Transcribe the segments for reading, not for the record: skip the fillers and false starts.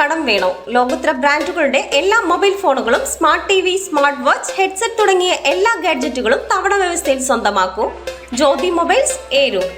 കടം വേണോ? ലോകോത്തര ബ്രാൻഡുകളുടെ എല്ലാ മൊബൈൽ ഫോണുകളും smart TV, smart watch, headset തുടങ്ങിയ എല്ലാ ഗാഡ്ജറ്റുകളും തവണ വ്യവസ്ഥയിൽ സ്വന്തമാക്കൂ. ജ്യോതി മൊബൈൽസ്, ഏരൂർ.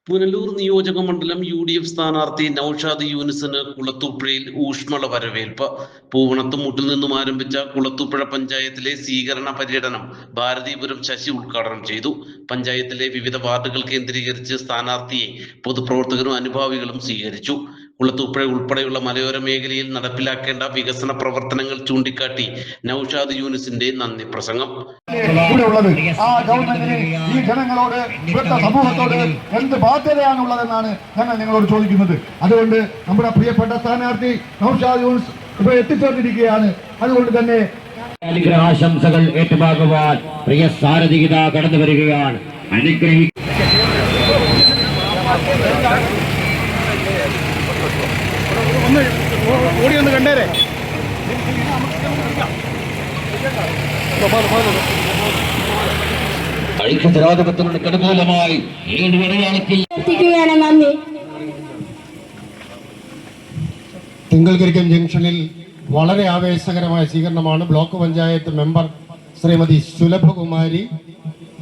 പുനലൂർ നിയോജക മണ്ഡലം UDF സ്ഥാനാർത്ഥി നൌഷാദ് യൂനിസിന് കുളത്തൂപ്പുഴയിൽ ഊഷ്മള വരവേൽപ്പ്. പൂവണത്തുമുട്ടിൽ നിന്നും ആരംഭിച്ച കുളത്തൂപ്പുഴ പഞ്ചായത്തിലെ സ്വീകരണ പര്യടനം ഭാരതീപുരം ശശി ഉദ്ഘാടനം ചെയ്തു. പഞ്ചായത്തിലെ വിവിധ വാർഡുകൾ കേന്ദ്രീകരിച്ച് സ്ഥാനാർത്ഥിയെ പൊതുപ്രവർത്തകരും അനുഭാവികളും സ്വീകരിച്ചു. കുളത്തൂപ്പുഴ ഉൾപ്പെടെയുള്ള മലയോര മേഖലയിൽ നടപ്പിലാക്കേണ്ട വികസന പ്രവർത്തനങ്ങൾ ചൂണ്ടിക്കാട്ടി നൌഷാദ് യൂനിസിന്റെ നന്ദി പ്രസംഗം. ഈ ജനങ്ങളോട്, ഇവിടുത്തെ സമൂഹത്തോട് എന്ത് ബാധ്യതയാണുള്ളതെന്നാണ് ഞങ്ങൾ നിങ്ങളോട് ചോദിക്കുന്നത്. അതുകൊണ്ട് നമ്മുടെ പ്രിയപ്പെട്ട സ്ഥാനാർത്ഥി നൌഷാദ് യൂനിസ് ഇപ്പോൾ എത്തിച്ചേർന്നിരിക്കുകയാണ്. അതുകൊണ്ട് തന്നെ ആശംസകൾ ഏറ്റുവാങ്ങുവാൻ പ്രിയ സാരഥികത കടന്നു വരികയാണ്. ഓടി ഒന്ന് കണ്ടേരെ. ഐക്യജനാധിപത്യത്തിന് അനുകൂലമായി തിങ്കൾകരിക്കം ജംഗ്ഷനിൽ വളരെ ആവേശകരമായ സ്വീകരണമാണ് ബ്ലോക്ക് പഞ്ചായത്ത് മെമ്പർ ശ്രീമതി സുലഭകുമാരി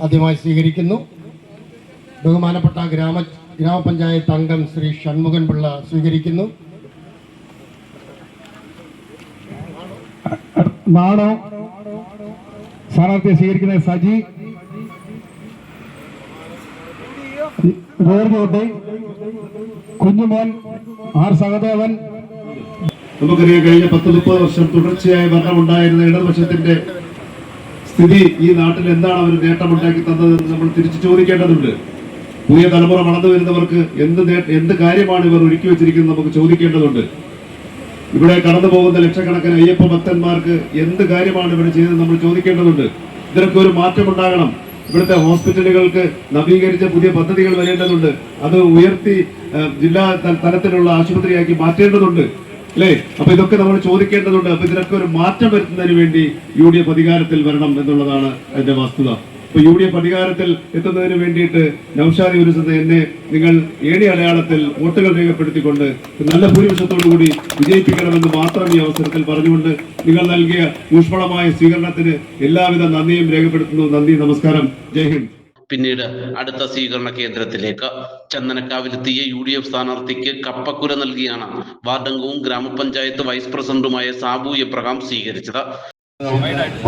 ആദ്യമായി സ്വീകരിക്കുന്നു. ബഹുമാനപ്പെട്ട ഗ്രാമപഞ്ചായത്ത് അംഗം ശ്രീ ഷൺമുഖൻ പിള്ള സ്വീകരിക്കുന്നു. നാണോ സ്ഥാനാർത്ഥിയെ സ്വീകരിക്കുന്ന സജി, ജോർജ്, കുഞ്ഞുമോൻ, ആർ സഹദേവൻ. നമുക്കറിയാം, കഴിഞ്ഞ 10-30 വർഷം തുടർച്ചയായ ഭരണമുണ്ടായിരുന്ന ഇടതുപക്ഷത്തിന്റെ സ്ഥിതി ഈ നാട്ടിൽ എന്താണ് അവർ നേട്ടമുണ്ടാക്കി തന്നതെന്ന് നമ്മൾ തിരിച്ചു ചോദിക്കേണ്ടതുണ്ട്. പുതിയ തലമുറ വളർന്നു വരുന്നവർക്ക് എന്ത് കാര്യമാണ് ഇവർ ഒരുക്കി വെച്ചിരിക്കുന്നത് നമുക്ക് ചോദിക്കേണ്ടതുണ്ട്. ഇവിടെ കടന്നു പോകുന്ന ലക്ഷക്കണക്കിന് അയ്യപ്പ ഭക്തന്മാർക്ക് എന്ത് കാര്യമാണ് ഇവിടെ ചെയ്തത് നമ്മൾ ചോദിക്കേണ്ടതുണ്ട്. ഇതിനൊക്കെ ഒരു മാറ്റമുണ്ടാകണം. ഇവിടുത്തെ ഹോസ്പിറ്റലുകൾക്ക് നവീകരിച്ച പുതിയ പദ്ധതികൾ വരേണ്ടതുണ്ട്. അത് ഉയർത്തി ജില്ലാ തലത്തിലുള്ള ആശുപത്രിയാക്കി മാറ്റേണ്ടതുണ്ട്, അല്ലേ? അപ്പൊ ഇതൊക്കെ നമ്മൾ ചോദിക്കേണ്ടതുണ്ട്. അപ്പൊ ഇതിനൊക്കെ ഒരു മാറ്റം വരുത്തുന്നതിന് വേണ്ടി UDF അധികാരത്തിൽ വരണം എന്നുള്ളതാണ് അതിന്റെ വസ്തുത. ഇപ്പൊ UDF അധികാരത്തിൽ എത്തുന്നതിന് വേണ്ടിയിട്ട് നൌഷാദ് യൂനിസ് എന്നെ നിങ്ങൾ ഏണി അടയാളത്തിൽ വോട്ടുകൾ രേഖപ്പെടുത്തിക്കൊണ്ട് നല്ല ഭൂരിപക്ഷത്തോടുകൂടി വിജയിപ്പിക്കണമെന്ന് മാത്രം ഈ അവസരത്തിൽ പറഞ്ഞുകൊണ്ട് നിങ്ങൾ നൽകിയ ഊഷ്മളമായ സ്വീകരണത്തിന് എല്ലാവിധ നന്ദിയും രേഖപ്പെടുത്തുന്നു. നന്ദി, നമസ്കാരം, ജയ് ഹിന്ദ്. പിന്നീട് അടുത്ത സ്വീകരണ കേന്ദ്രത്തിലേക്ക് ചന്ദനക്കാവിലെത്തിയ UDF സ്ഥാനാർത്ഥിക്ക് കപ്പക്കുര നൽകിയാണ് വാർഡംഗവും ഗ്രാമപഞ്ചായത്ത് വൈസ് പ്രസിഡന്റുമായ സാബു എബ്രഹാം സ്വീകരിച്ചത്.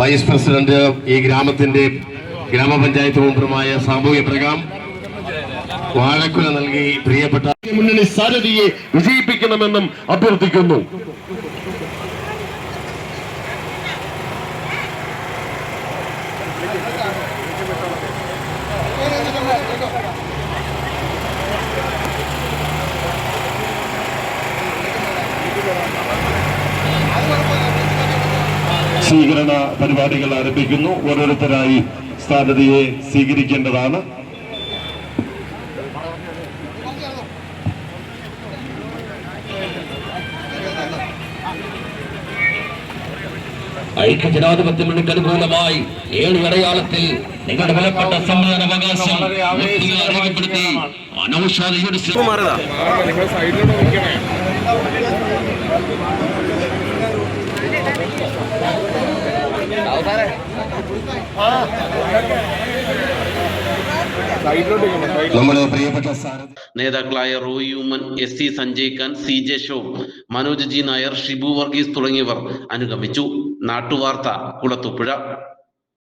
വൈസ് പ്രസിഡന്റ് ഈ ഗ്രാമത്തിന്റെ ഗ്രാമപഞ്ചായത്ത് മെമ്പറുമായ സാബു എബ്രഹാം വാഴക്കുല നൽകി പ്രിയപ്പെട്ട മുന്നണി സാരഥിയെ വിജയിപ്പിക്കണമെന്നും അഭ്യർത്ഥിക്കുന്നു. സ്വീകരണ പരിപാടികൾ ആരംഭിക്കുന്നു. ഓരോരുത്തരായി സ്ഥാനാർത്ഥിയെ സ്വീകരിക്കേണ്ടതാണ്. ഐക്യജനാധിപത്യ മുന്നണിക്ക് അനുകൂലമായി 7 അടയാളത്തിൽ നിങ്ങളുടെ വിലപ്പെട്ട സമ്മാനാവകാശം രേഖപ്പെടുത്തി നൌഷാദ് യൂനിസ് നമ്മുടെ പ്രിയപ്പെട്ട നേതാക്കളായ Roy Youman, SC Sanjay Khan, CJ Shaw, Manoj G Nair, Shibu Varghese തുടങ്ങിയവർ അനുഗമിച്ചു. നാട്ടുവാർത്ത, കുളത്തൂപ്പുഴ.